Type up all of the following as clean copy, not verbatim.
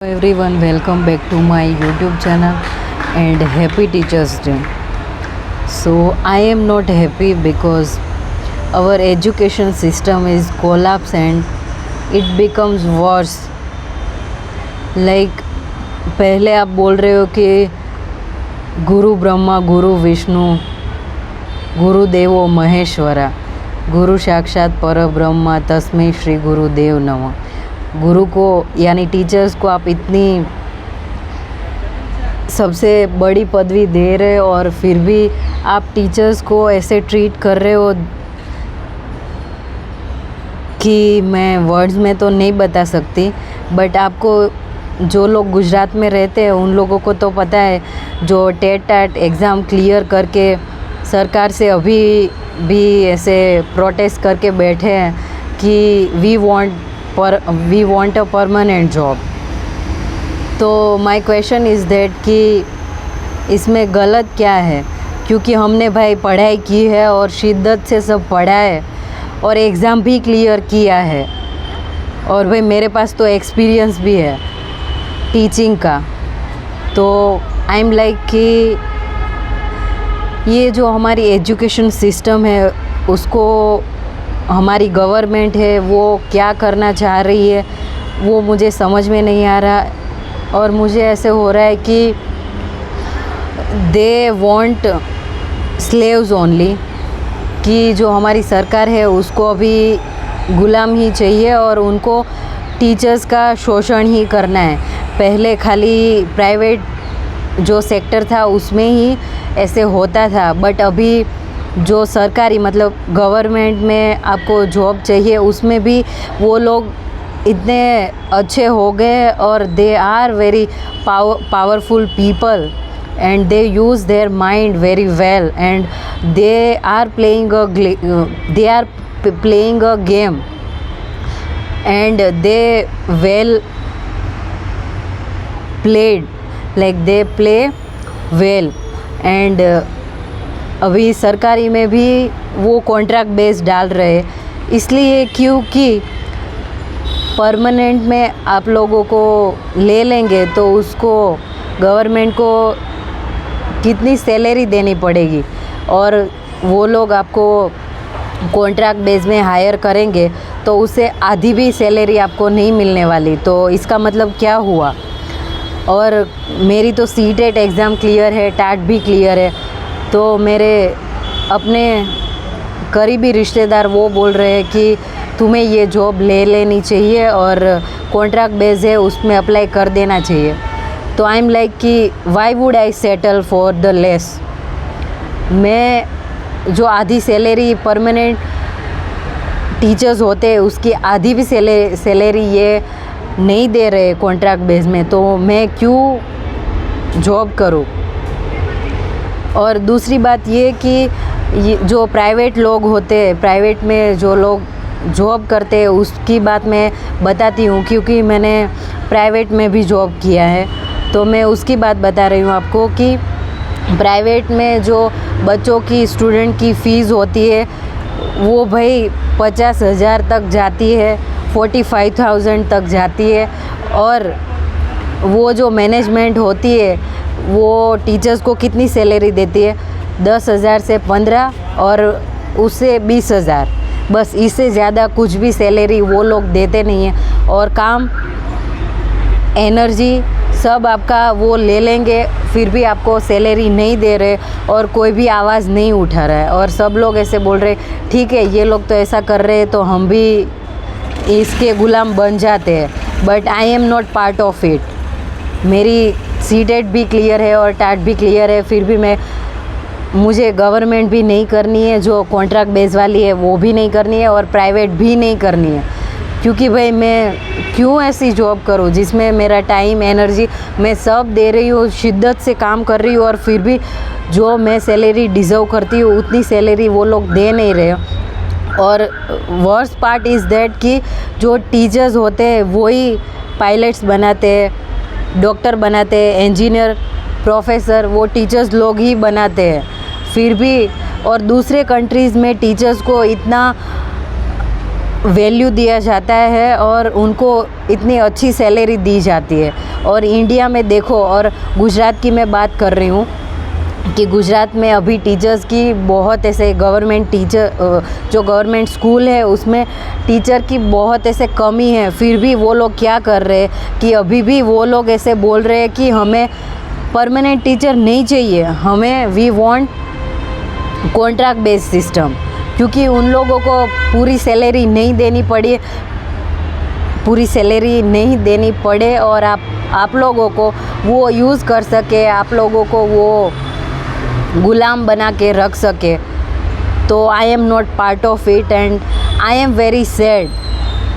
Everyone, welcome back to my YouTube channel and happy Teachers Day. So I am not happy because our education system is collapse and it becomes worse. Like पहले आप बोल रहे हो कि गुरु ब्रह्मा गुरु विष्णु गुरु देवो महेश्वरा गुरु साक्षात पर ब्रह्मा तस्मै श्री गुरुदेव नमः। गुरु को यानी टीचर्स को आप इतनी सबसे बड़ी पदवी दे रहे हो और फिर भी आप टीचर्स को ऐसे ट्रीट कर रहे हो कि मैं वर्ड्स में तो नहीं बता सकती। बट आपको जो लोग गुजरात में रहते हैं उन लोगों को तो पता है, जो टेट एग्ज़ाम क्लियर करके सरकार से अभी भी ऐसे प्रोटेस्ट करके बैठे हैं कि we want a permanent job. तो माय क्वेश्चन इज़ दैट कि इसमें गलत क्या है? क्योंकि हमने भाई पढ़ाई की है और शिद्दत से सब पढ़ा है और एग्ज़ाम भी क्लियर किया है और भाई मेरे पास तो एक्सपीरियंस भी है टीचिंग का। तो आई एम लाइक कि ये जो हमारी एजुकेशन सिस्टम है उसको हमारी गवर्नमेंट है वो क्या करना चाह रही है वो मुझे समझ में नहीं आ रहा। और मुझे ऐसे हो रहा है कि दे वांट स्लेव्स ओनली, कि जो हमारी सरकार है उसको अभी गुलाम ही चाहिए और उनको टीचर्स का शोषण ही करना है। पहले खाली प्राइवेट जो सेक्टर था उसमें ही ऐसे होता था, बट अभी जो सरकारी मतलब गवर्नमेंट में आपको जॉब चाहिए उसमें भी वो लोग इतने अच्छे हो गए और they are very powerful people and they use their mind very well and they are playing a game and they well played, like they play well and अभी सरकारी में भी वो कॉन्ट्रैक्ट बेस डाल रहे, इसलिए क्योंकि परमानेंट में आप लोगों को ले लेंगे तो उसको गवर्नमेंट को कितनी सैलरी देनी पड़ेगी और वो लोग आपको कॉन्ट्रैक्ट बेस में हायर करेंगे तो उससे आधी भी सैलरी आपको नहीं मिलने वाली। तो इसका मतलब क्या हुआ? और मेरी तो सीटेट एग्ज़ाम क्लियर है, टैट भी क्लियर है, तो मेरे अपने करीबी रिश्तेदार वो बोल रहे हैं कि तुम्हें ये जॉब ले लेनी चाहिए और कॉन्ट्रैक्ट बेस है उसमें अप्लाई कर देना चाहिए। तो आई एम लाइक कि why would I settle for the less? मैं जो आधी सैलरी परमानेंट टीचर्स होते हैं उसकी आधी भी सैलरी ये नहीं दे रहे कॉन्ट्रैक्ट बेस में, तो मैं क्यों जॉब करूं? और दूसरी बात ये कि जो प्राइवेट लोग होते हैं, प्राइवेट में जो लोग जॉब करते हैं उसकी बात मैं बताती हूँ क्योंकि मैंने प्राइवेट में भी जॉब किया है। तो मैं उसकी बात बता रही हूँ आपको कि प्राइवेट में जो बच्चों की स्टूडेंट की फ़ीस होती है वो भाई 50,000 तक जाती है, 45,000 तक जाती है। और वो जो मैनेजमेंट होती है वो टीचर्स को कितनी सैलरी देती है? 10,000 से 15 और उससे 20,000, बस इससे ज़्यादा कुछ भी सैलरी वो लोग देते नहीं हैं। और काम एनर्जी सब आपका वो ले लेंगे फिर भी आपको सैलरी नहीं दे रहे और कोई भी आवाज़ नहीं उठा रहा है। और सब लोग ऐसे बोल रहे ठीक है ये लोग तो ऐसा कर रहे हैं तो हम भी इसके गुलाम बन जाते हैं। But I am not part of it. मेरी सीटेट भी क्लियर है और टैट भी क्लियर है, फिर भी मुझे गवर्नमेंट भी नहीं करनी है, जो कॉन्ट्रैक्ट बेस वाली है वो भी नहीं करनी है और प्राइवेट भी नहीं करनी है। क्योंकि भाई मैं क्यों ऐसी जॉब करूं जिसमें मेरा टाइम एनर्जी मैं सब दे रही हूँ, शिद्दत से काम कर रही हूँ और फिर भी जो मैं सैलरी डिज़र्व करती हूँ उतनी सैलरी वो लोग दे नहीं रहे। और वर्स्ट पार्ट इज़ दैट कि जो टीचर्स होते हैं वही पायलट्स बनाते हैं, डॉक्टर बनाते हैं, इंजीनियर, प्रोफेसर वो टीचर्स लोग ही बनाते हैं फिर भी। और दूसरे कंट्रीज़ में टीचर्स को इतना वैल्यू दिया जाता है और उनको इतनी अच्छी सैलरी दी जाती है। और इंडिया में देखो, और गुजरात की मैं बात कर रही हूँ कि गुजरात में अभी टीचर्स की बहुत ऐसे गवर्नमेंट टीचर, जो गवर्नमेंट स्कूल है उसमें टीचर की बहुत ऐसे कमी है। फिर भी वो लोग क्या कर रहे हैं कि अभी भी वो लोग ऐसे बोल रहे हैं कि हमें परमानेंट टीचर नहीं चाहिए, हमें we want contract based system, क्योंकि उन लोगों को पूरी सैलरी नहीं देनी पड़े और आप लोगों को वो यूज़ कर सके, आप लोगों को वो गुलाम बना के रख सके। तो I am not part of it and I am very sad.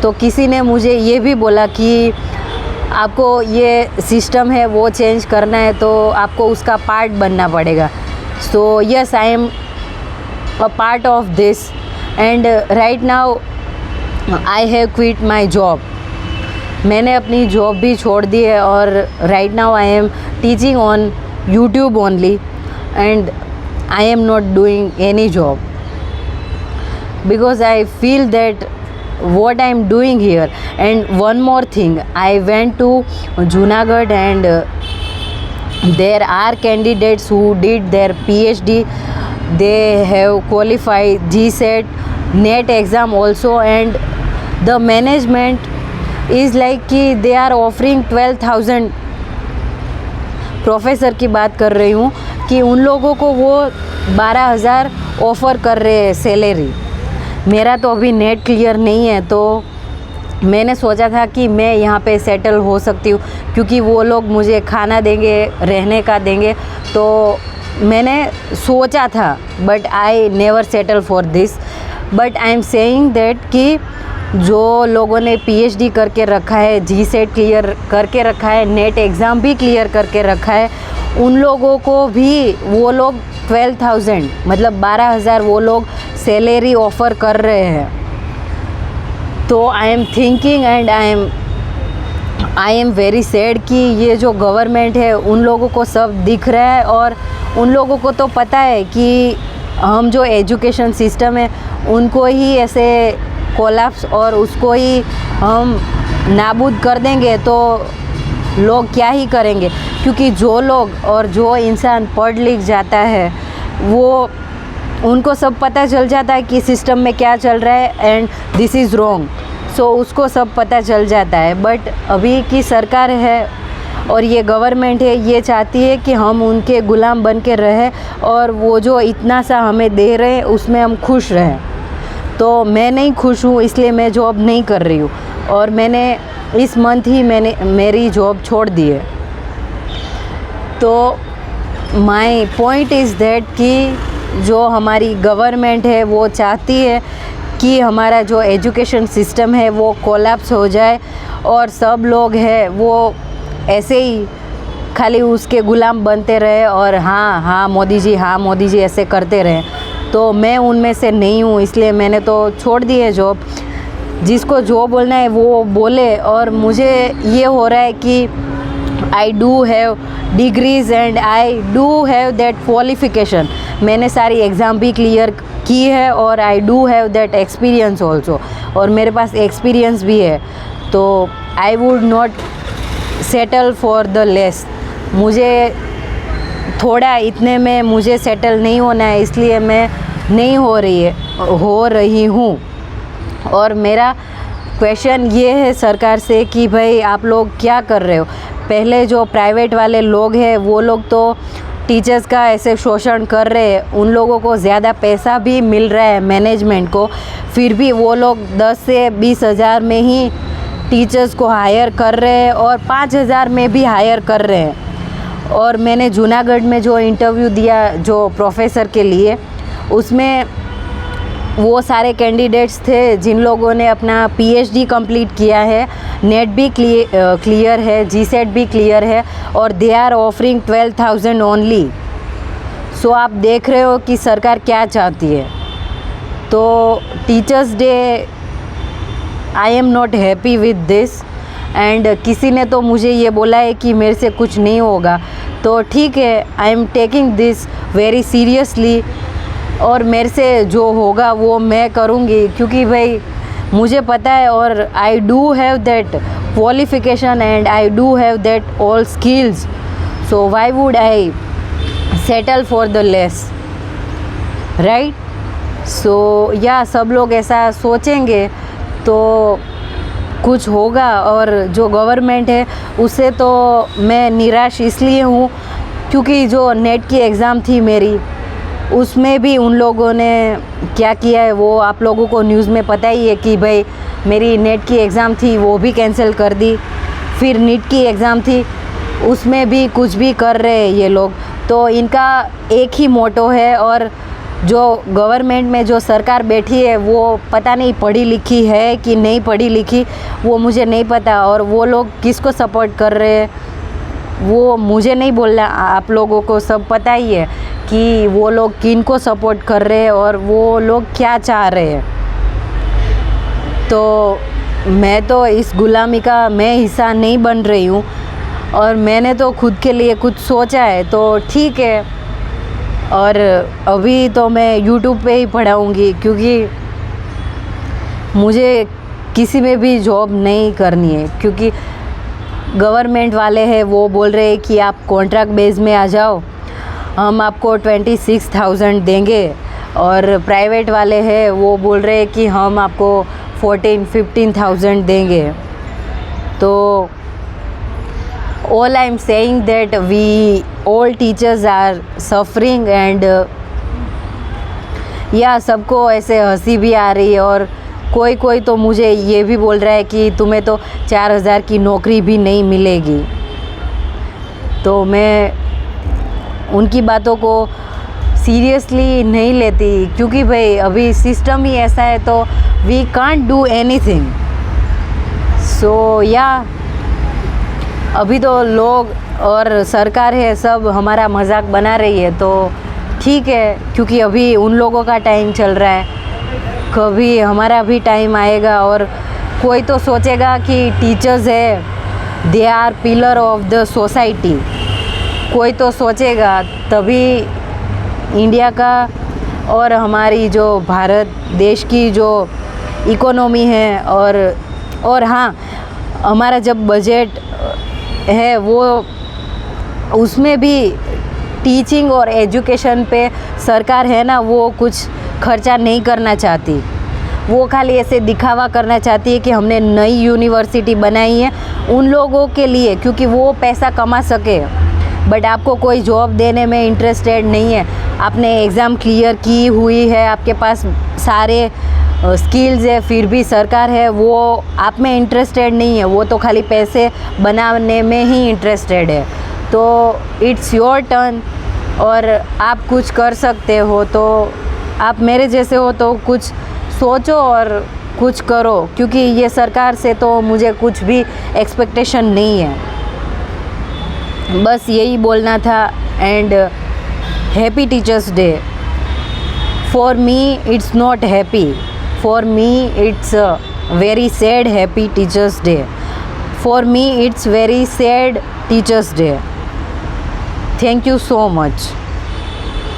तो किसी ने मुझे ये भी बोला कि आपको ये सिस्टम है वो चेंज करना है तो आपको उसका पार्ट बनना पड़ेगा। So yes, I am a part of this and right now I have quit my job। मैंने अपनी जॉब भी छोड़ दी है और right now I am teaching on YouTube only and I am not doing any job because I feel that what I am doing here। And one more thing, I went to Junagadh and there are candidates who did their PhD, they have qualified GSET, NET exam also, and the management is like कि they are offering 12,000। Professor की बात कर रही हूँ कि उन लोगों को वो 12,000 ऑफ़र कर रहे हैं सैलरी। मेरा तो अभी नेट क्लियर नहीं है, तो मैंने सोचा था कि मैं यहाँ पे सेटल हो सकती हूँ क्योंकि वो लोग मुझे खाना देंगे, रहने का देंगे। तो मैंने सोचा था, but I never settle for this. But I am saying that कि जो लोगों ने PhD करके रखा है, GSET क्लियर करके रखा है, नेट एग्ज़ाम भी क्लियर करके रखा है, उन लोगों को भी वो लोग 12,000 मतलब 12,000 वो लोग सैलरी ऑफ़र कर रहे हैं। तो I am thinking and I am very sad कि ये जो गवर्नमेंट है उन लोगों को सब दिख रहा है और उन लोगों को तो पता है कि हम जो एजुकेशन सिस्टम है उनको ही ऐसे कोलैप्स और उसको ही हम नाबूद कर देंगे तो लोग क्या ही करेंगे। क्योंकि जो लोग और जो इंसान पढ़ लिख जाता है वो उनको सब पता चल जाता है कि सिस्टम में क्या चल रहा है एंड दिस इज़ रॉन्ग। सो उसको सब पता चल जाता है। बट अभी की सरकार है और ये गवर्नमेंट है, ये चाहती है कि हम उनके गुलाम बन के रहें और वो जो इतना सा हमें दे रहे हैं उसमें हम खुश रहें। तो मैं नहीं खुश हूँ, इसलिए मैं जॉब नहीं कर रही हूँ और मैंने इस मंथ ही मेरी जॉब छोड़ दी है। तो माय पॉइंट इज़ दैट कि जो हमारी गवर्नमेंट है वो चाहती है कि हमारा जो एजुकेशन सिस्टम है वो कोलैप्स हो जाए और सब लोग हैं वो ऐसे ही खाली उसके गुलाम बनते रहे और हाँ मोदी जी ऐसे करते रहे। तो मैं उनमें से नहीं हूँ, इसलिए मैंने तो छोड़ दी है जॉब। जिसको जो बोलना है वो बोले। और मुझे ये हो रहा है कि आई do have degrees and I do have that qualification. मैंने सारी एग्ज़ाम भी क्लियर की है और I do have that experience also, और मेरे पास एक्सपीरियंस भी है। तो I would not settle for the less. मुझे थोड़ा इतने में मुझे सेटल नहीं होना है, इसलिए मैं नहीं हो रही हूँ। और मेरा क्वेश्चन ये है सरकार से कि भाई आप लोग क्या कर रहे हो। पहले जो प्राइवेट वाले लोग हैं वो लोग तो टीचर्स का ऐसे शोषण कर रहे हैं, उन लोगों को ज़्यादा पैसा भी मिल रहा है मैनेजमेंट को, फिर भी वो लोग 10 से 20 हज़ार में ही टीचर्स को हायर कर रहे हैं और 5,000 में भी हायर कर रहे हैं। और मैंने जूनागढ़ में जो इंटरव्यू दिया जो प्रोफेसर के लिए, उसमें वो सारे कैंडिडेट्स थे जिन लोगों ने अपना PhD कंप्लीट किया है, नेट भी क्लियर है, GSET भी क्लियर है और दे आर ऑफरिंग 12,000 ओनली। सो आप देख रहे हो कि सरकार क्या चाहती है। तो teachers day I am not happy with this and किसी ने तो मुझे ये बोला है कि मेरे से कुछ नहीं होगा, तो ठीक है, I am taking this very seriously और मेरे से जो होगा वो मैं करूँगी। क्योंकि भाई मुझे पता है और I do have that qualification and I do have that all skills, so why would I settle for the less, right? So या सब लोग ऐसा सोचेंगे तो कुछ होगा। और जो गवर्नमेंट है उससे तो मैं निराश इसलिए हूँ क्योंकि जो नेट की एग्ज़ाम थी मेरी, उसमें भी उन लोगों ने क्या किया है वो आप लोगों को न्यूज़ में पता ही है कि भाई मेरी नेट की एग्ज़ाम थी वो भी कैंसिल कर दी। फिर नीट की एग्ज़ाम थी उसमें भी कुछ भी कर रहे हैं ये लोग। तो इनका एक ही मोटो है, और जो गवर्नमेंट में जो सरकार बैठी है वो पता नहीं पढ़ी लिखी है कि नहीं पढ़ी लिखी, वो मुझे नहीं पता। और वो लोग किसको सपोर्ट कर रहे हैं वो मुझे नहीं बोलना, आप लोगों को सब पता ही है कि वो लोग किन को सपोर्ट कर रहे हैं और वो लोग क्या चाह रहे हैं। तो मैं तो इस गुलामी का मैं हिस्सा नहीं बन रही हूँ, और मैंने तो खुद के लिए कुछ सोचा है तो ठीक है। और अभी तो मैं यूट्यूब पे ही पढ़ाऊँगी क्योंकि मुझे किसी में भी जॉब नहीं करनी है, क्योंकि गवर्नमेंट वाले हैं वो बोल रहे हैं कि आप कॉन्ट्रैक्ट बेस में आ जाओ, हम आपको 26,000 देंगे। और प्राइवेट वाले हैं वो बोल रहे हैं कि हम आपको 14-15,000 देंगे। तो all I'm saying that we all teachers are suffering and या सबको ऐसे हंसी भी आ रही है। और कोई तो मुझे ये भी बोल रहा है कि तुम्हें तो 4,000 की नौकरी भी नहीं मिलेगी। तो मैं उनकी बातों को सीरियसली नहीं लेती क्योंकि भाई अभी सिस्टम ही ऐसा है तो वी कांट डू एनीथिंग। सो या अभी तो लोग और सरकार है सब हमारा मजाक बना रही है तो ठीक है, क्योंकि अभी उन लोगों का टाइम चल रहा है, कभी हमारा भी टाइम आएगा। और कोई तो सोचेगा कि टीचर्स है they are pillar of the society, कोई तो सोचेगा, तभी इंडिया का और हमारी जो भारत देश की जो इकोनॉमी है और हाँ, हमारा जब बजट है वो उसमें भी टीचिंग और एजुकेशन पे सरकार है ना वो कुछ खर्चा नहीं करना चाहती। वो खाली ऐसे दिखावा करना चाहती है कि हमने नई यूनिवर्सिटी बनाई है उन लोगों के लिए क्योंकि वो पैसा कमा सके, बट आपको कोई जॉब देने में इंटरेस्टेड नहीं है। आपने एग्ज़ाम क्लियर की हुई है, आपके पास सारे स्किल्स है, फिर भी सरकार है वो आप में इंटरेस्टेड नहीं है, वो तो खाली पैसे बनाने में ही इंटरेस्टेड है। तो इट्स योर टर्न और आप कुछ कर सकते हो, तो आप मेरे जैसे हो तो कुछ सोचो और कुछ करो, क्योंकि ये सरकार से तो मुझे कुछ भी एक्सपेक्टेशन नहीं है। बस यही बोलना था। And happy teachers day. For me it's not happy, for me it's a very sad happy teachers day. For me it's very sad teachers day. Thank you so much.